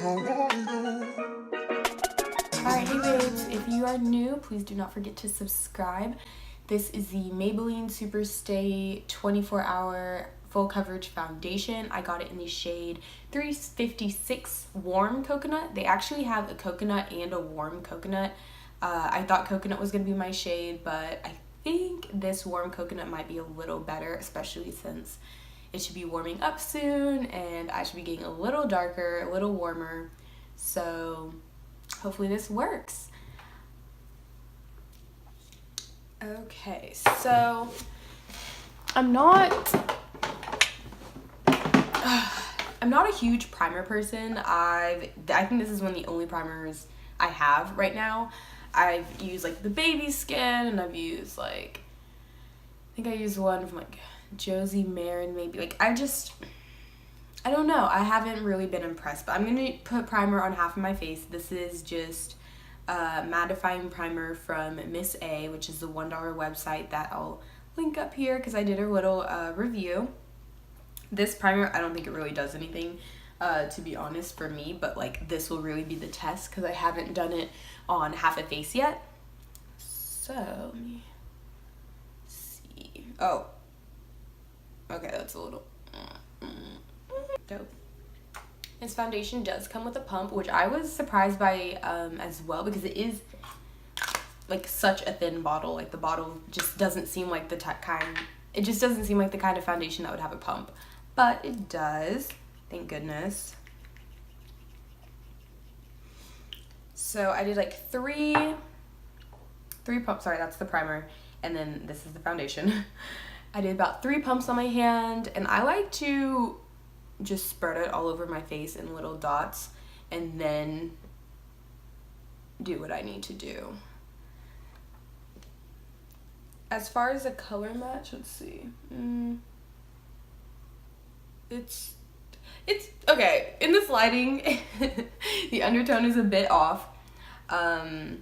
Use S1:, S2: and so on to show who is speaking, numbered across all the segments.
S1: Alright, hey babes, if you are new, please do not forget to subscribe. This is the Maybelline Superstay 24-hour full coverage foundation. I got it in the shade 356 Warm Coconut. They actually have a coconut and a warm coconut. I thought coconut was going to be my shade, but I think this warm coconut might be a little better, especially since it should be warming up soon and I should be getting a little darker, a little warmer. So hopefully this works. Okay, so I'm not a huge primer person. I think this is one of the only primers I have right now. I've used like the Baby Skin, and I've used like, I think I used one from like Josie Marin maybe. Like I don't know. I haven't really been impressed, but I'm going to put primer on half of my face. This is just mattifying primer from Miss A, which is the $1 website that I'll link up here because I did a little review. This primer, I don't think it really does anything, to be honest, for me, but like this will really be the test because I haven't done it on half a face yet. So let me see. Oh, okay, that's a little dope. This foundation does come with a pump, which I was surprised by as well, because it is like such a thin bottle. Like the bottle just doesn't seem like the kind of foundation that would have a pump, but it does, thank goodness. So I did like three pumps. Sorry, that's the primer, and then this is the foundation. I did about 3 pumps on my hand, and I like to just spread it all over my face in little dots and then do what I need to do. As far as a color match, let's see. It's okay. In this lighting, the undertone is a bit off. And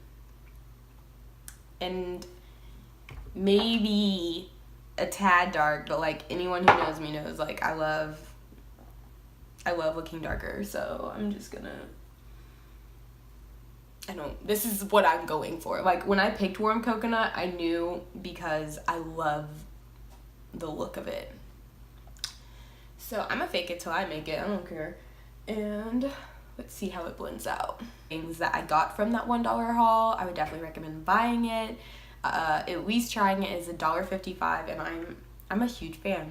S1: maybe a tad dark, but like anyone who knows me knows like I love looking darker, so I'm just gonna, this is what I'm going for. Like when I picked Warm Coconut, I knew because I love the look of it. So I'm gonna fake it till I make it, I don't care. And let's see how it blends out. Things that I got from that $1 haul, I would definitely recommend buying it. At least trying it is $1.55, and I'm a huge fan.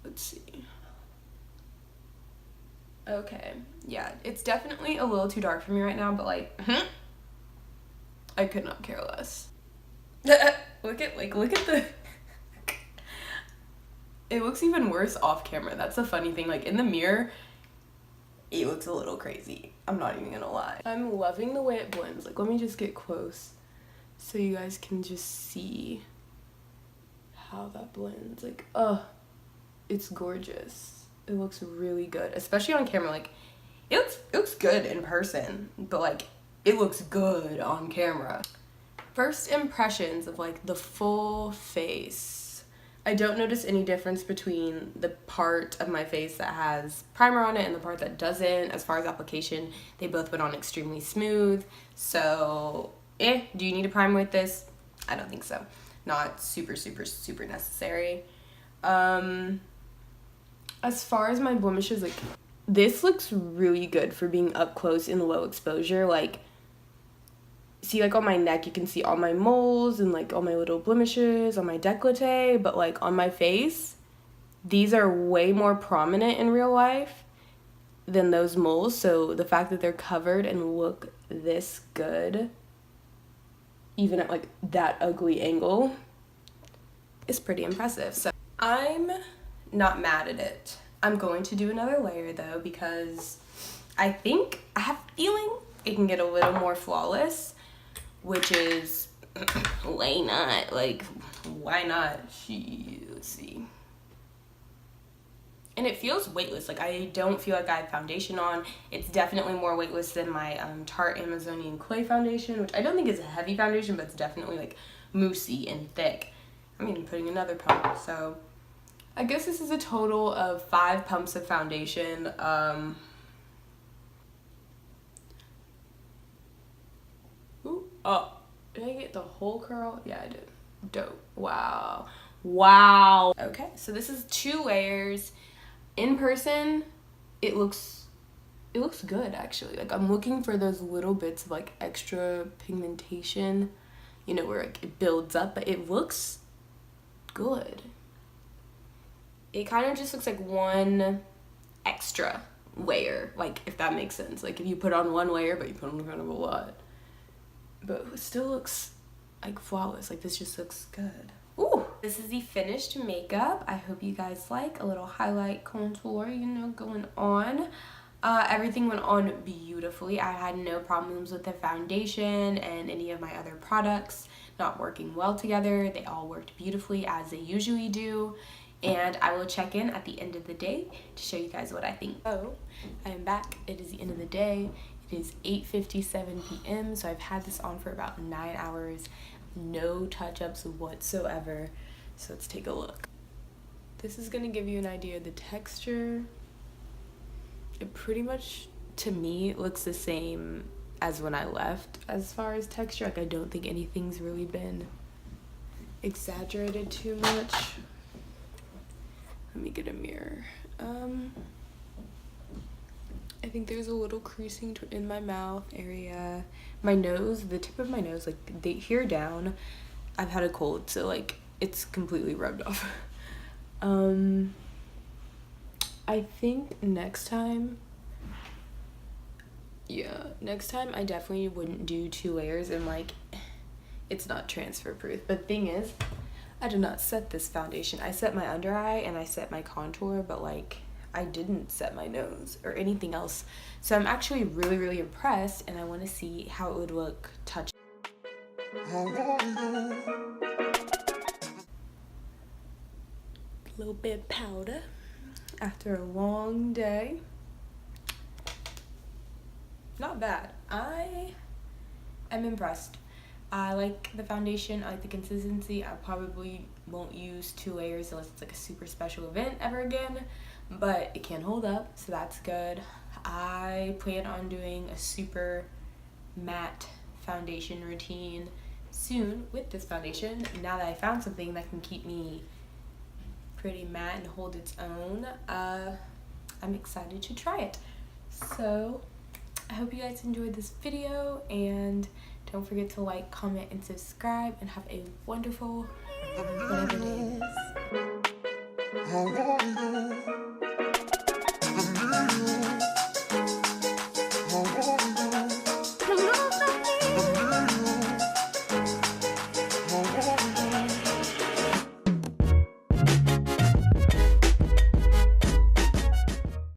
S1: Let's see. Okay, yeah, it's definitely a little too dark for me right now, but like, I could not care less. Look at the it looks even worse off camera. That's the funny thing. Like in the mirror, it looks a little crazy. I'm not even gonna lie. I'm loving the way it blends. Like, let me just get close so you guys can just see how that blends. Like, it's gorgeous. It looks really good, especially on camera. Like, it looks good in person, but like, it looks good on camera. First impressions of like the full face. I don't notice any difference between the part of my face that has primer on it and the part that doesn't. As far as application, they both went on extremely smooth. So, do you need a primer with this? I don't think so. Not super, super, super necessary. As far as my blemishes, like, this looks really good for being up close in low exposure. Like, see, like on my neck, you can see all my moles and like all my little blemishes on my décolleté, but like on my face, these are way more prominent in real life than those moles. So the fact that they're covered and look this good, even at like that ugly angle, is pretty impressive. So I'm not mad at it. I'm going to do another layer though, because I have a feeling it can get a little more flawless, which is why not? Like, why not? Let's see. And it feels weightless. Like, I don't feel like I have foundation on. It's definitely more weightless than my Tarte Amazonian Clay foundation, which I don't think is a heavy foundation, but it's definitely like moussey and thick. I'm even putting another pump. So, I guess this is a total of 5 pumps of foundation. Ooh, oh, did I get the whole curl? Yeah, I did. Dope. Wow. Wow. Okay, so this is 2 layers. In person, it looks good actually. Like, I'm looking for those little bits of like extra pigmentation, you know, where like, it builds up, but it looks good. It kind of just looks like one extra layer, like, if that makes sense. Like, if you put on 1 layer, but you put on kind of a lot. But it still looks like flawless. Like, this just looks good. Ooh, this is the finished makeup. I hope you guys like a little highlight contour, you know, going on. Everything went on beautifully. I had no problems with the foundation and any of my other products not working well together. They all worked beautifully as they usually do. And I will check in at the end of the day to show you guys what I think. So, I am back. It is the end of the day. It is 8:57 p.m. So I've had this on for about 9 hours. No touch-ups whatsoever. So let's take a look. This is going to give you an idea of the texture. It pretty much, to me, looks the same as when I left as far as texture. Like, I don't think anything's really been exaggerated too much. Let me get a mirror. I think there's a little creasing in my mouth area. My nose, the tip of my nose, like, here down, I've had a cold, so like it's completely rubbed off. I think next time I definitely wouldn't do 2 layers, and like, it's not transfer proof. But the thing is, I did not set this foundation. I set my under eye and I set my contour, but like, I didn't set my nose or anything else. So I'm actually really, really impressed, and I want to see how it would look touch. A little bit of powder after a long day. Not bad. I am impressed. I like the foundation. I like the consistency. I probably won't use 2 layers unless it's like a super special event ever again, but it can hold up, so that's good. I plan on doing a super matte foundation routine soon with this foundation. Now that I found something that can keep me pretty matte and hold its own, I'm excited to try it. So I hope you guys enjoyed this video, and don't forget to like, comment, and subscribe, and have a wonderful whatever it is.